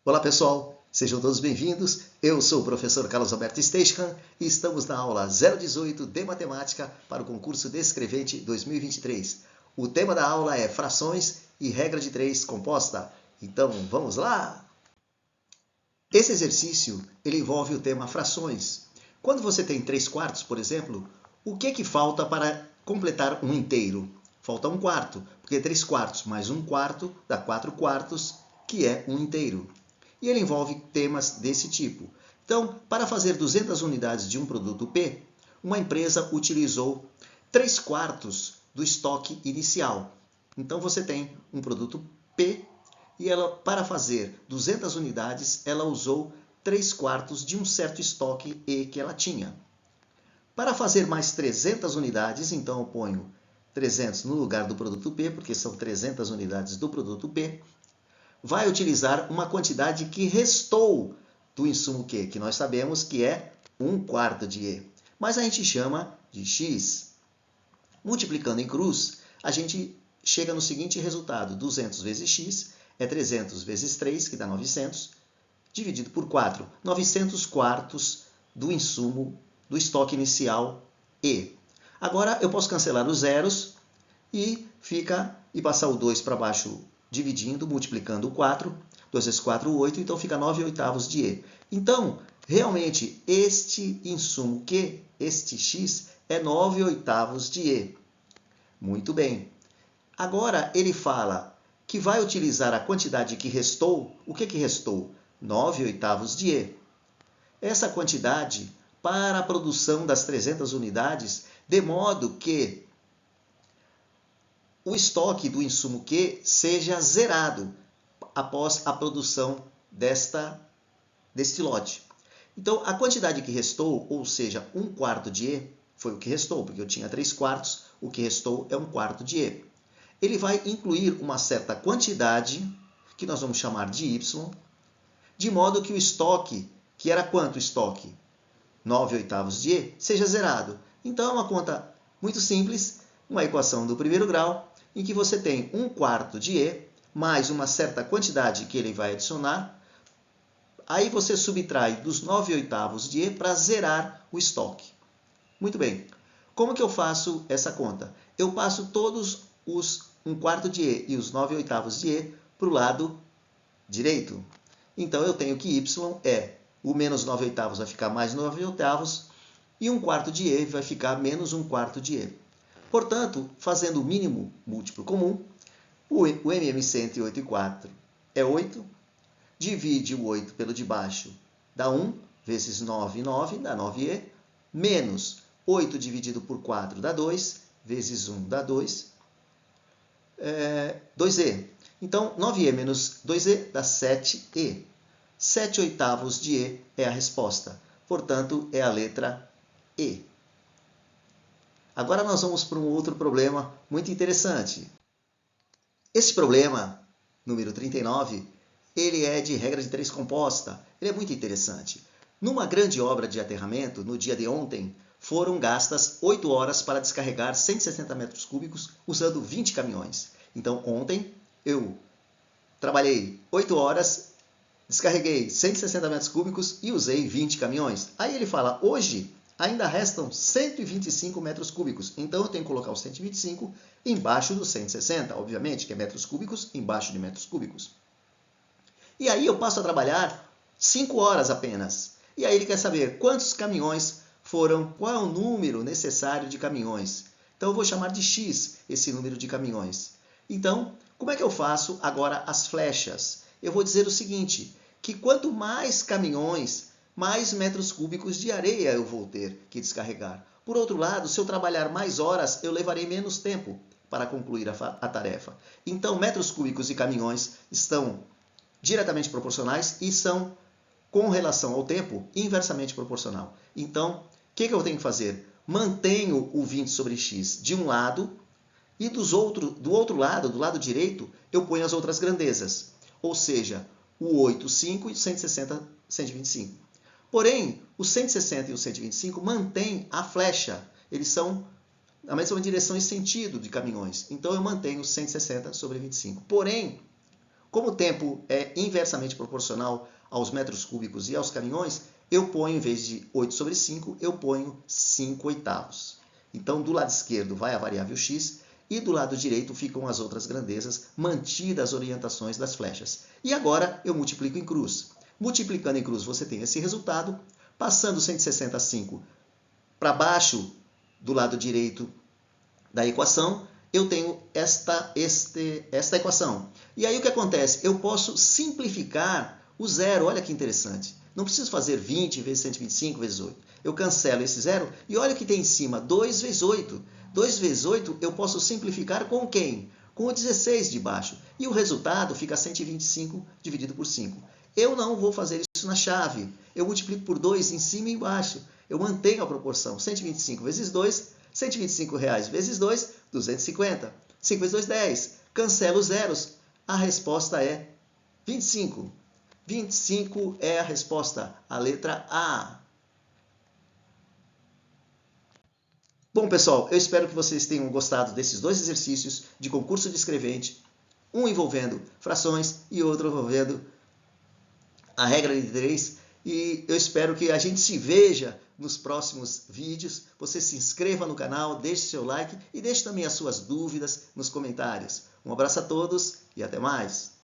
Olá pessoal, sejam todos bem-vindos. Eu sou o professor Carlos Alberto Steichmann e estamos na aula 018 de Matemática para o concurso Descrevente 2023. O tema da aula é frações e regra de 3 composta. Então, vamos lá? Esse exercício ele envolve o tema frações. Quando você tem 3/4, por exemplo, o que falta para completar um inteiro? Falta 1/4, porque 3/4 mais 1/4 dá 4/4, que é um inteiro. E ele envolve temas desse tipo. Então, para fazer 200 unidades de um produto P, uma empresa utilizou 3/4 do estoque inicial. Então, você tem um produto P e ela, para fazer 200 unidades, ela usou 3/4 de um certo estoque E que ela tinha. Para fazer mais 300 unidades, então eu ponho 300 no lugar do produto P, porque são 300 unidades do produto P, vai utilizar uma quantidade que restou do insumo Q, que nós sabemos que é 1/4 de E. Mas a gente chama de X. Multiplicando em cruz, a gente chega no seguinte resultado. 200 vezes X é 300 vezes 3, que dá 900, dividido por 4. 900/4 do insumo do estoque inicial E. Agora eu posso cancelar os zeros e passar o 2 para baixo, dividindo, multiplicando o 4. 2 vezes 4, 8, então fica 9/8 de E. Então, realmente, este insumo Q, este X, é 9/8 de E. Muito bem. Agora, ele fala que vai utilizar a quantidade que restou. O que restou? 9/8 de E. Essa quantidade para a produção das 300 unidades, de modo que o estoque do insumo Q seja zerado após a produção deste lote. Então, a quantidade que restou, ou seja, 1/4 de E, foi o que restou, porque eu tinha 3/4, o que restou é 1/4 de E. Ele vai incluir uma certa quantidade, que nós vamos chamar de Y, de modo que o estoque, que era quanto o estoque? 9/8 de E, seja zerado. Então, é uma conta muito simples, uma equação do primeiro grau, em que você tem 1/4 de E, mais uma certa quantidade que ele vai adicionar. Aí você subtrai dos 9/8 de E para zerar o estoque. Muito bem. Como que eu faço essa conta? Eu passo todos os 1/4 de E e os 9/8 de E para o lado direito. Então, eu tenho que Y é o menos 9/8 vai ficar mais 9/8 e 1/4 de E vai ficar menos 1/4 de E. Portanto, fazendo o mínimo múltiplo comum, o MMC entre 8 e 4 é 8. Divide o 8 pelo de baixo, dá 1, vezes 9, 9, dá 9E. Menos 8 dividido por 4 dá 2, vezes 1 dá 2. 2E. Então, 9E menos 2E dá 7E. 7/8 de E é a resposta. Portanto, é a letra E. Agora nós vamos para um outro problema muito interessante. Esse problema, número 39, ele é de regra de 3 composta. Ele é muito interessante. Numa grande obra de aterramento, no dia de ontem, foram gastas 8 horas para descarregar 160 metros cúbicos usando 20 caminhões. Então, ontem, eu trabalhei 8 horas, descarreguei 160 metros cúbicos e usei 20 caminhões. Aí ele fala, hoje ainda restam 125 metros cúbicos. Então, eu tenho que colocar os 125 embaixo dos 160, obviamente, que é metros cúbicos embaixo de metros cúbicos. E aí eu passo a trabalhar 5 horas apenas. E aí ele quer saber quantos caminhões foram, qual é o número necessário de caminhões. Então, eu vou chamar de X esse número de caminhões. Então, como é que eu faço agora as flechas? Eu vou dizer o seguinte, que quanto mais caminhões, mais metros cúbicos de areia eu vou ter que descarregar. Por outro lado, se eu trabalhar mais horas, eu levarei menos tempo para concluir a tarefa. Então, metros cúbicos e caminhões estão diretamente proporcionais e são, com relação ao tempo, inversamente proporcional. Então, o que eu tenho que fazer? Mantenho o 20 sobre x de um lado e do outro lado, do lado direito, eu ponho as outras grandezas. Ou seja, o 8, 5 e 160, 125. Porém, o 160 e o 125 mantêm a flecha. Eles são na mesma direção e sentido de caminhões. Então, eu mantenho 160 sobre 25. Porém, Como o tempo é inversamente proporcional aos metros cúbicos e aos caminhões, eu ponho, em vez de 8/5, eu ponho 5/8. Então, do lado esquerdo vai a variável x e do lado direito ficam as outras grandezas, mantidas as orientações das flechas. E agora eu multiplico em cruz. Multiplicando em cruz, você tem esse resultado. Passando 165 para baixo do lado direito da equação, eu tenho esta equação. E aí o que acontece? Eu posso simplificar o zero. Olha que interessante. Não preciso fazer 20 vezes 125 vezes 8. Eu cancelo esse zero e olha o que tem em cima, 2 vezes 8. 2 vezes 8 eu posso simplificar com quem? Com o 16 de baixo. E o resultado fica 125 dividido por 5. Eu não vou fazer isso na chave. Eu multiplico por 2 em cima e embaixo. Eu mantenho a proporção. 125 vezes 2, 125 reais vezes 2, 250. 5 vezes 2, 10. Cancelo os zeros. A resposta é 25. 25 é a resposta, a letra A. Bom, pessoal, eu espero que vocês tenham gostado desses dois exercícios de concurso de escrevente, um envolvendo frações e outro envolvendo a regra de 3. E eu espero que a gente se veja nos próximos vídeos. Você se inscreva no canal, deixe seu like e deixe também as suas dúvidas nos comentários. Um abraço a todos e até mais!